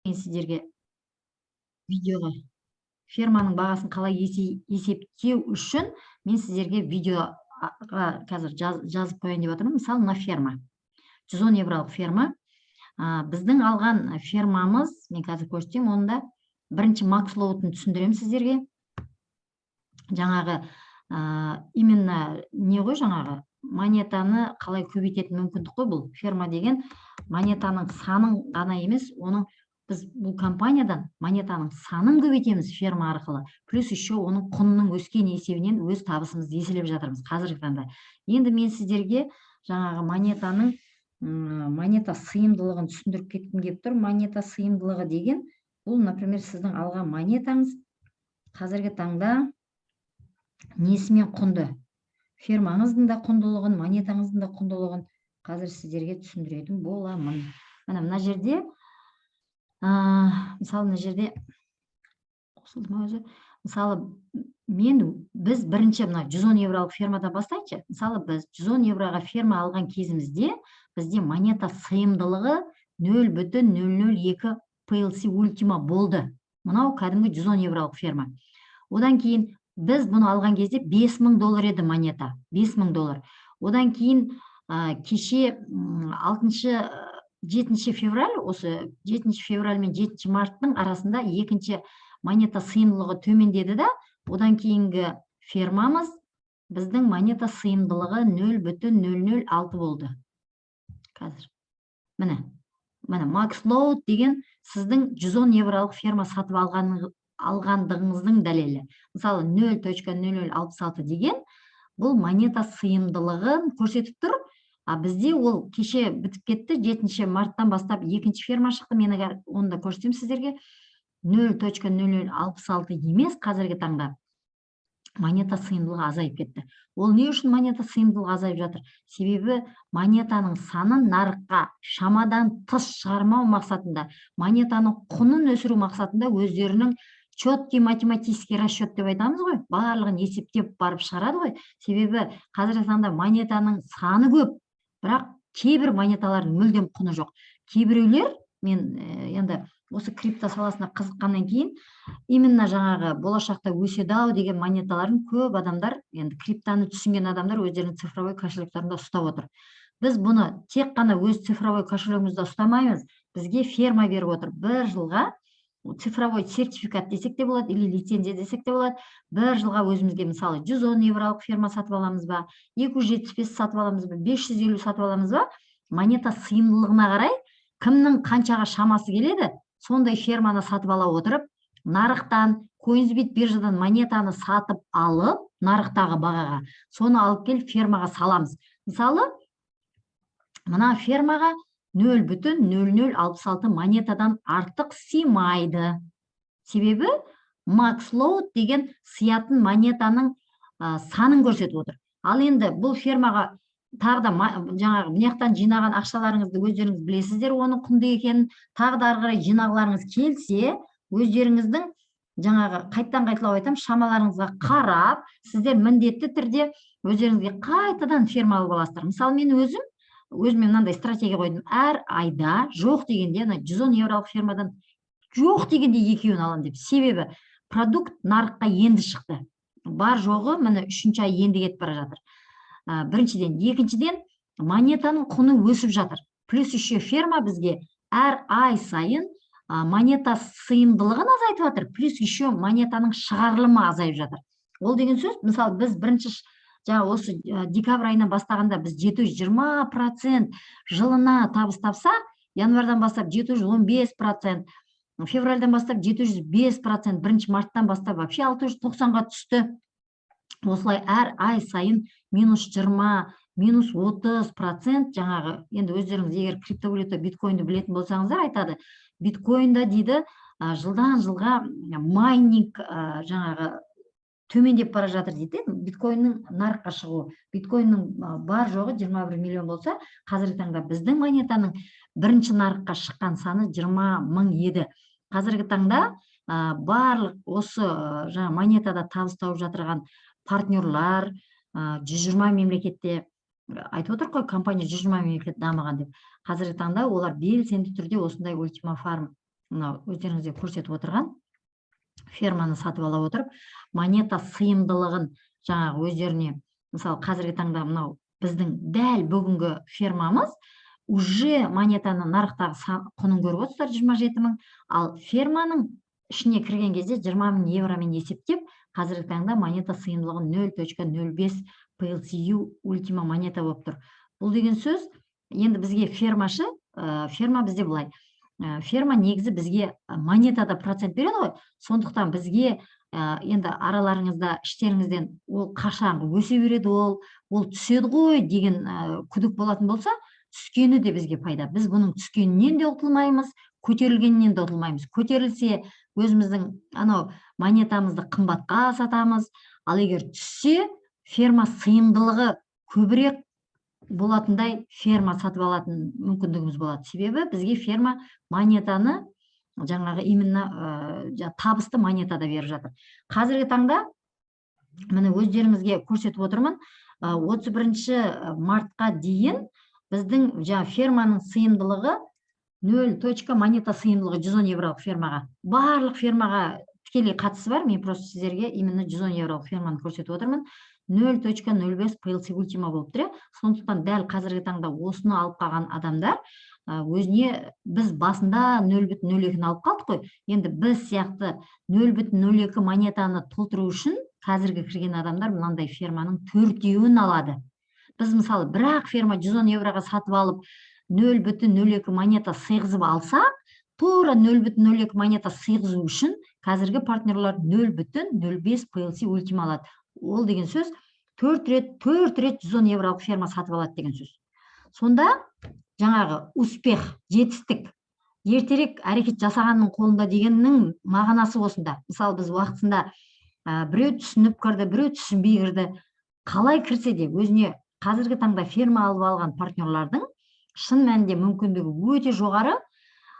мен сіздерге видеоға ферманың бағасын қалай есептеу үшін мен сіздерге видеоға қазір жазып қояйын деп отырмын. Мысалы, мына ферма 110 евролық ферма. Біздің алған фермамыз, мен қазір көрсетейін, онда бірінші Макс Лоудтың түсіндірем сіздерге. Жаңағы именно не ғой, жаңағы монетаны қалай көбейтетін мүмкіндік қой бұл. Ферма деген монетаның санын ғана емес, оның біз бұл компаниядан монетаның санын көбейтеміз ферма арқылы. Плюс еще оның құнының өскен есебінен өз табысымызды еселеп жатырмыз қазіргі таңда. Енді мен сіздерге жаңағы монета сыйымдылығын түсіндіріп кеткім келіп тұр. Монета сыйымдылығы деген бұл, например, сіздің алған монетаңыз қазіргі таңда несімен құнды? Фермаңыздың да құндылығын, монетаңыздың да құндылығын қазір сіздерге түсіндіретін боламын. Мына жерде, мысалы, мына жерде қосылды ма өзі? Мысалы, біз бірінші 110 евролық фермадан бастайыншы. Мысалы, біз 110 евроға ферма алған кезімізде бізде монета сыйымдылығы 0,002 PLC Ultima болды. Мынау кәдімгі 110 евролық ферма. Одан кейін біз бұны алған кезде $5000 еді монета, $5000. Одан кейін кеше 7 февраль, осы 7 февраль мен 7 марттың арасында екінші монета сыйымдылығы төмендеді да, одан кейінгі фермамыз біздің монета сыйымдылығы 0,006 болды. Қазір. Міне, Макс Лоуд деген сіздің 110 евролық ферма сатып алғандығыңыздың дәлелі. Мысалы, 0,0066 деген бұл монета сыйымдылығын көрсетіп тұр. Бізде ол кеше бітіп кетті, 7 марттан бастап екінші ферма шықты. Мен оны да көрсетем сіздерге. 0,0066 емес, қазіргі таңда монета сыйымдылығы азайып кетті. Ол не үшін монета сыйымдылығы азайып жатыр? Себебі монетаның санын нарыққа шамадан тыс шығармау мақсатында, монетаның құнын өсіру мақсатында өздерінің четкий математический расчет деп айтамыз ғой, барлығын есептеп барып шығарады ғой. Себебі қазіргі таңда монетаның саны көп, бірақ кейбір монеталардың мүлдем құны жоқ. Кейбіреулер, мен енді осы крипто саласына қызыққаннан кейін, именно жаңағы болашақта өседі-ау деген монеталарын көп адамдар, енді криптоны түсінген адамдар өздерінің цифровой кошелектарында ұстап отыр. Біз бұны тек қана өз цифровой кошелегімізде ұстамаймыз, бізге ферма беріп отыр. Бір жылға цифровой сертификат десек те болады, или лицензия десек те болады. Бір жылға өзімізге, мысалы, 110 евролық ферма сатып аламыз ба, 275 сатып аламыз ба, 550 сатып аламыз ба, монета сыйымдылығына қарай кімнің қаншаға шамасы келеді, сондай ферманы сатып ала отырып, нарықтан, Coinsbit биржадан монетаны сатып алып, нарықтағы бағаға, соны алып келіп фермаға саламыз. Мысалы, мына фермаға 0,0066 монетадан артық сыймайды. Себебі Макс Лоуд деген сыятын монетаның санын көрсетіп отыр. Ал енді бұл фермаға тағы да жаңағы бұнияқтан жинаған ақшаларыңызды өздеріңіз білесіздер, оның құнды екенін. Тағы да ары қарай жинағыларыңыз келсе, өздеріңіздің жаңағы қайттан қайталап айтам, шамаларыңызға қарап, сіздер міндетті түрде өздеріңізге қайтадан ферма алып аласыздар. Мысалы, мен өзіме мынандай стратегия қойдым. Әр айда жоқ дегенде 110 евролық фермадан жоқ дегенде екеуін алам деп. Себебі продукт нарыққа енді шықты. Бар жоғы міне 3-ші ай енді кетіп бара жатыр. Біріншіден, екіншіден монетаның құны өсіп жатыр. Плюс еще ферма бізге әр ай сайын монета сыйымдылығын азайтып жатыр. Плюс еще монетаның шығарылымы азайып жатыр. Ол деген сөз, мысалы, біз бірінші осы декабрь айынан бастағанда біз 720% жылына табыс тапсақ, январдан бастап 715%, февральдан бастап 705%, бірінші марттан бастап вообще 690-ға түсті. Осылай әр ай сайын -20, -30%, жаңағы, енді өздеріңіз егер криптовалюта биткоинді білетін болсаңыздар айтады. Биткоинда дейді, жылдан жылға майнинг жаңағы төмендеп бара жатыр дейді. Биткоиннің нарыққа шығуы. Биткоиннің бар жоғы 21 миллион болса, қазіргі таңда біздің монетаның бірінші нарыққа шыққан саны 20 мың еді. Қазіргі таңда барлық осы жаңа монетада табыс тауып жатырған партнерлар 120 мемлекетте айтып отыр ғой, компания 120 мемлекет дамыған деп. Қазіргі таңда олар белсенді түрде осындай Ultima Farm мынау өздеріңізге көрсетіп отырған ферманы сатып ала отырып, монета сыйымдылығын жаңағы өздеріне, мысалы қазіргі таңда мынау біздің дәл бүгінгі фермамыз уже монетаны нарықтағы құнын көріп отырсыздар 27 000, ал ферманың ішіне кірген кезде 20 000 евромен есептеп, қазіргі таңда монета сыйымдылығы 0.05 PLCU ультима монета болып тұр. Бұл деген сөз, енді бізге ферма бізде былай. Ферма негізі бізге монетада процент береді ғой. Сондықтан бізге енді араларыңызда іштеріңізден ол қашан өсе береді, ол түседі ғой деген күдік болатын болса, түскені де бізге пайда. Біз бұның түскенінен де ұтылмаймыз, көтерілгенінен де ұтылмаймыз. Көтерілсе, өзіміздің анау монетамызды қымбатқа сатамыз, ал егер түссе, ферма сыйымдылығы көбірек болатындай ферма сатып алатын мүмкіндігіміз болады. Себебі бізге ферма монетаны жаңағы именно табысты монетада беріп жатыр. Қазіргі таңда міне өздеріңізге көрсетіп отырмын, 31 мартқа дейін біздің ферманың сыйымдылығы 0. монета сыйымдылығы 110 евролық фермаға. Барлық фермаға тікелей қатысы бар. Мен просто сіздерге именно 110 евролық ферманы көрсетіп отырмын. 0.05 PLC ультима болып тұр. Сондықтан дәл қазіргі таңда осыны алып қалған адамдар өзіне, біз басында 0.02-ні алып қалдық қой. Енді біз сияқты 0.02 монетаны толтыру үшін қазіргі кірген адамдар мынандай ферманың 4-еуін алады. Біз мысалы бірақ ферма 110 евроға сатып алып 0.02 монета сыйғызып алса, тура 0.02 монета сыйғызу үшін қазіргі партнерлар 0.05 PLC ультима алады. Ол деген сөз 4 рет 110 евролық ферма сатып алады деген сөз. Сонда жаңағы успех, жетістік, ертерек әрекет жасағанның қолында дегеннің мағынасы осында. Мысалы біз уақытында біреу түсініп кірді, біреу түсінбей кірді. Қалай кірсе де өзіне қазіргі таңда ферма алып алған партнерлардың шын мәнінде мүмкіндігі өте жоғары.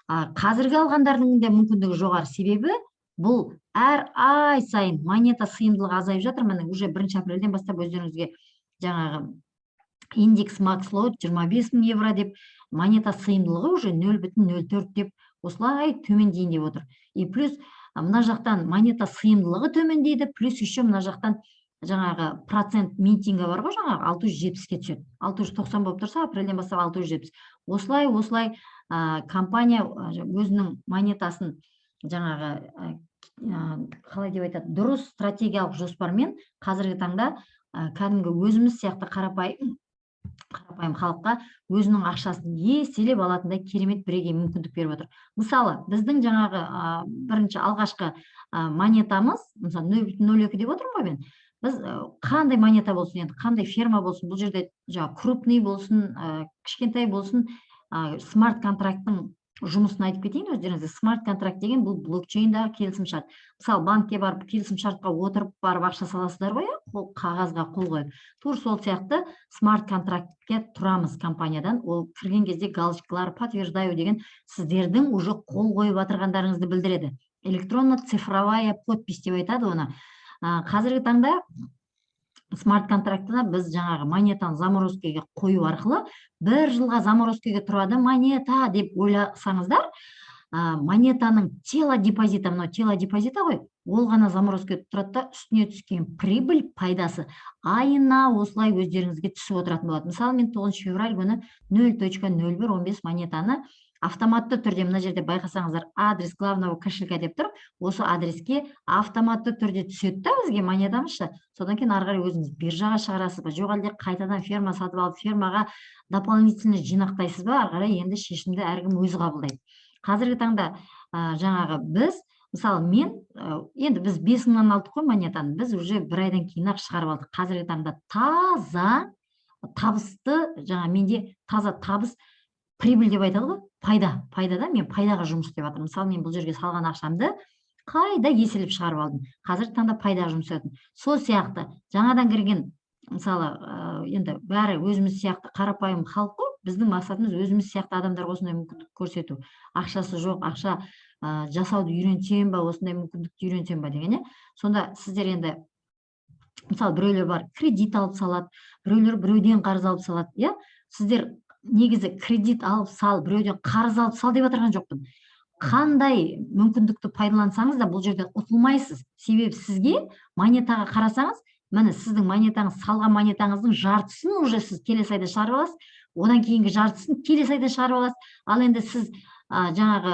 Қазіргі алғандардың да мүмкіндігі жоғары. Себебі бұл әр ай сайын монета сыйымдылығы азайып жатыр. Міне уже 1 апрельден бастап өздеріңізге жаңағы индекс Макслоуд 25 000 евро деп, монета сыйымдылығы уже 0.04 деп осылай төмендейін деп отыр. И плюс мына жақтан монета сыйымдылығы төмендейді, плюс еще мына жақтан жаңағы процент минтингі бар ғой, жаңағы 670-ке түседі. 690 болып тұрса, апрельден бастап 670. Осылай компания өзінің монетасын жаңағы қалай деп айтады, дұрыс стратегиялық жоспармен қазіргі таңда кәдімгі өзіміз сияқты қарапайым халыққа өзінің ақшасын еселеп алатындай керемет бірегей мүмкіндік беріп отыр. Мысалы, біздің жаңағы бірінші алғашқы монетамыз, мысалы 0.02 деп отырмын ғой мен. Біз қандай монета болсын, енді қандай ферма болсын, бұл жерде крупный болсын, кішкентай болсын, смарт контракттың жұмысын айтып кетейін өздеріңізге. Смарт контракт деген бұл блокчейндағы келісімшарт. Мысалы, банкке барып келісімшартқа отырып барып ақша саласыздар ғой, қағазға қол қойып. Тур сол сияқты смарт контрактке тұрамыз компаниядан. Ол кірген кезде галочкалар подтверждаю деген сіздердің уже қол қойып отырғандарыңызды білдіреді. Электронно-цифровая подпись деп айтады оны. Қазіргі таңда смарт контрактына біз жаңағы монетаны заморозкеге қою арқылы 1 жылға заморозкеге тұрады монета деп ойласаңыздар, монетаның тело депозита, мынау тело депозита ғой, ол ғана заморозкеге тұрады да үстіне түскен прибыль пайдасы айына осылай өздеріңізге түсіп отыратын болады. Мысалы, мен 9 февраль күні 0.0115 монетаны автоматты түрде, мына жерде байқасаңыздар, адрес главного кошелька деп тұр, осы адреске автоматты түрде түседі да бізге монетамызша. Содан кейін ары қарай өзіңіз биржаға шығарасыз ба, жоқ әлде қайтадан ферма сатып алып фермаға дополнительно жинақтайсыз ба, ары қарай енді шешімді әркім өзі қабылдайды. Қазіргі таңда жаңағы біз, мысалы мен, енді біз 5 000-нан алдық қой монетаны, біз уже 1 айдан кейін ақ шығарып алдық. Қазіргі таңда таза табысты, жаңа менде таза табыс, прибыль деп айтады ғой, пайдада мен пайдаға жұмыс істеп жатырмын. Мысалы, мен бұл жерге салған ақшамды қайда еселеп шығарып алдым. Қазіргі таңда пайдаға жұмыс істеп жатырмын. Сол сияқты жаңадан кірген, мысалы, енді бәрі өзіміз сияқты қарапайым халық қой, біздің мақсатымыз өзіміз сияқты адамдарға осындай мүмкіндік көрсету. Ақшасы жоқ, ақша жасауды үйренсем ба, осындай мүмкіндікті үйренсем ба деген. Сонда сіздер енді, мысалы, біреулер бар кредит алып салады, біреулер біреуден қарыз алып салады. Сіздер негізі кредит алып сал, біреуден қарыз алып сал деп отырған жоқпын. қандай мүмкіндікті пайдалансаңыз да бұл жерде ұтылмайсыз. Себебі сізге монетаға қарасаңыз, міне сіздің монетаңыз, салған монетаңыздың жартысын уже сіз келесі айда шығарып аласыз, одан кейінгі жартысын келесі айда шығарып аласыз. Ал енді сіз жаңағы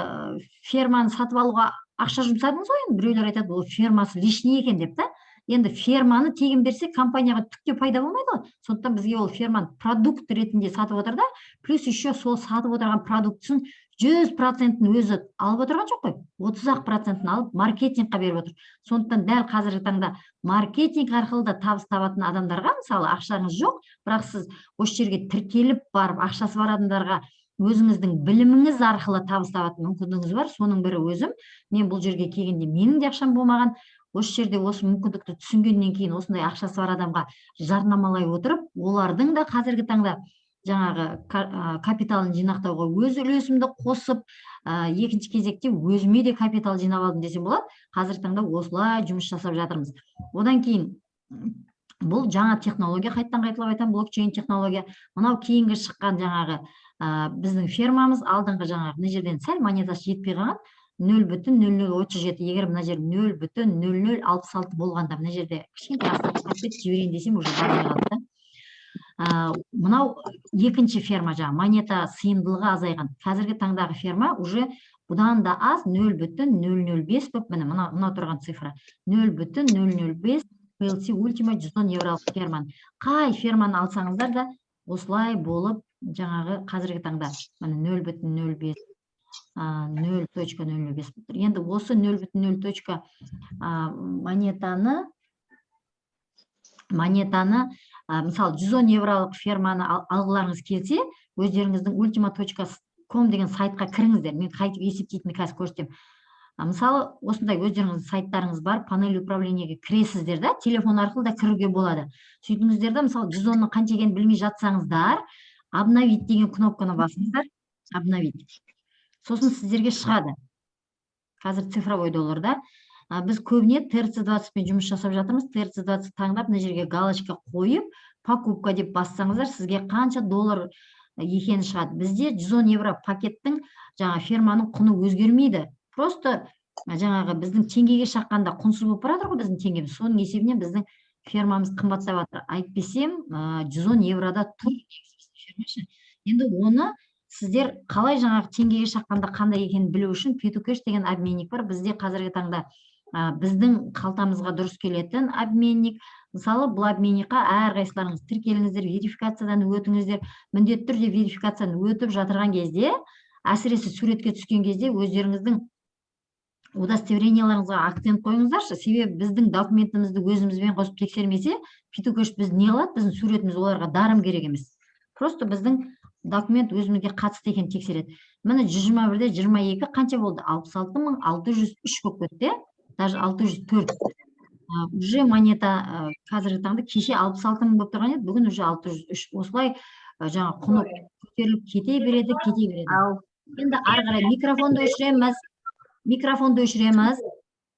ферманы сатып алуға ақша жұмсадыңыз ғой, енді біреулер айтады, ол фермасы лишний екен деп та. Енді ферманы тегін берсе, компанияға түк те пайда болмайды ғой. Сондықтан бізге ол ферманы продукт ретінде сатып отыр да, плюс еще сол сатып отырған продуктысын 100%-ін өзі алып отырған жоқ қой, 30% алып маркетингқа беріп отыр. Сондықтан дәл қазіргі таңда маркетинг арқылы да табыс табатын адамдарға, мысалы ақшаңыз жоқ, бірақ сіз осы жерге тіркеліп барып ақшасы бар адамдарға өзіңіздің біліміңіз арқылы табыс табатын мүмкіндігіңіз бар. Соның бірі өзім. Мен бұл жерге келгенде менің де ақшам болмаған. Осы жерде осы мүмкіндікті түсінгеннен кейін осындай ақшасы бар адамға жарнамалай отырып, олардың да қазіргі таңда жаңағы капиталын жинақтауға өз үлесімді қосып, екінші кезекте өзіме де капитал жинап алдым десем болады. Қазіргі таңда осылай жұмыс жасап жатырмыз. Одан кейін бұл жаңа технология, қайттан қайталап айтамын, блокчейн технология. Мынау кейінгі шыққан жаңағы біздің фермамыз, алдыңғы жаңағы мына жерден сәл монетасы жетпей қалған 0,0037. Егер мына жер 0,0066 болғанда, мына жерде кішкентай астыртып жіберейін десем уже бармай қалды. Мынау екінші ферма, жаңа монета сыйымдылығы азайған. Қазіргі таңдағы ферма уже бұдан да аз 0,005 болып, міне мына тұрған цифра 0,005 PLC Ultima 110 евролық ферман. Қай ферманы алсаңыздар да осылай болып, жаңағы қазіргі таңда 0,05 0,005. Енді осы 0,0 монетаны мысалы 110 евролық ферманы алғыларыңыз келсе, өздеріңіздің ultima.com деген сайтқа кіріңіздер. Мен қайтып есептейтінді қазір көрсетем. Мысалы осындай өздеріңіздің сайттарыңыз бар, панель управлениеге кіресіздер да, телефон арқылы да кіруге болады. Сөйтіңіздер да, мысалы 110-ның қанша екенін білмей жатсаңыздар, обновить деген кнопканы басыңыздар, обновить. Сосын сіздерге шығады. Қазір цифровой долларда. Біз көбіне TRC20 пен жұмыс жасап жатырмыз. TRC20 таңдап, мына жерге галочка қойып, покупка деп бассаңыздар, сізге қанша доллар екені шығады. Бізде 110 евро пакеттің жаңа ферманың құны өзгермейді. Просто жаңағы біздің теңгеге шаққанда құнсыз болып баратыр ғой біздің теңгеміз. Соның есебінен біздің фермамыз қымбаттап жатыр. Айтпесем 110 еврода тұр. Енді оны сіздер қалай жаңағы теңгеге шаққанда қандай екенін білу үшін P2Cash деген обменник бар. Бізде қазіргі таңда біздің қалтамызға дұрыс келетін обменник. Мысалы, бұл обменникқа әрқайсыларыңыз тіркеліңіздер, верификациядан өтіңіздер. Міндетті түрде верификациядан өтіп жатырған кезде, әсіресе суретке түскен кезде өздеріңіздің удостоверенияларыңызға акцент қойыңыздаршы. Себебі біздің документімізді өзімізбен қосып тексермесе, P2Cash біз не қылады? Біздің суретіміз оларға дарым керек емес. Просто біздің документ өзімізге қатысты екенін тексереді. Міне 121-де 22 қанша болды? 66.603 болып кетті. Даже 604. Уже монета қазіргі таңда кеше 66 мың болып тұрған еді, бүгін уже 603. Осылай жаңа құны көтеріліп кете береді. Енді ары қарай микрофонды өшіреміз.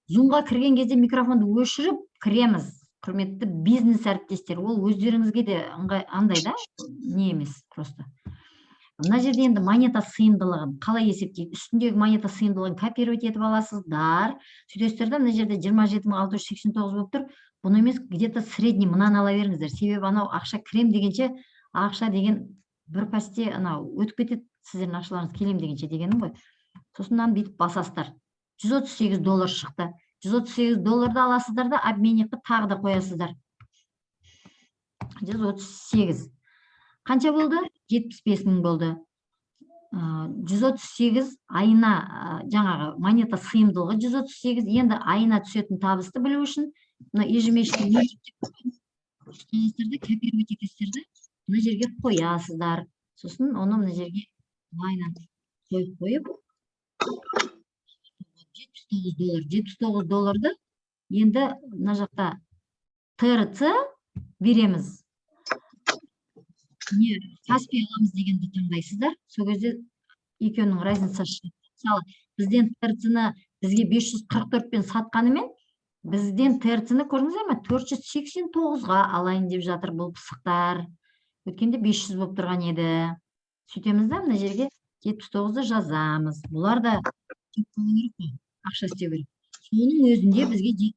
Зумға кірген кезде микрофонды өшіріп кіреміз. Құрметті бизнес әріптестер, ол өздеріңізге де андай да, не емес просто. Мына жерде енді монета сыйымдылығын қалай есептейді? Үстіндегі монета сыйымдылығын копировать етіп аласыздар. Сөйтесіздер да, мына жерде 27.689 болып тұр. Бұны емес, где-то средний мынаны ала беріңіздер. Себебі анау ақша кірем дегенше, ақша деген бір пасте анау өтіп кетеді, сіздердің ақшаларыңыз келем дегенше дегенім ғой. Сосын мынаны бүйтіп басасыздар. 138 доллар шықты. 138 долларды аласыздар да, обменникті тағы да қоясыздар. 138. Қанша болды? 75 мың болды. 138 айына жаңағы монета сыйымдылығы 138. Енді айына түсетін табысты білу үшін ежемесячный копировать етесіздер, мына жерге қоясыздар. Сосын оны мына жерге айына қойып 79 долларды енді мына жақта TRC береміз. Не Каспий аламыз дегенді таңдайсыздар. Сол кезде екеуінің разницасы шығады. Мысалы, бізден TRC-ні бізге 544 пен сатқанымен, бізден TRC-ні көрдіңіздер ме? 489-ға алайын деп жатыр бұл пысықтар. Өткенде 500 болып тұрған еді. Сөйтеміз да, мына жерге 79-ді жазамыз. Бұлар да көп болу керек қой, ақша істеу керек. Соның өзінде бізге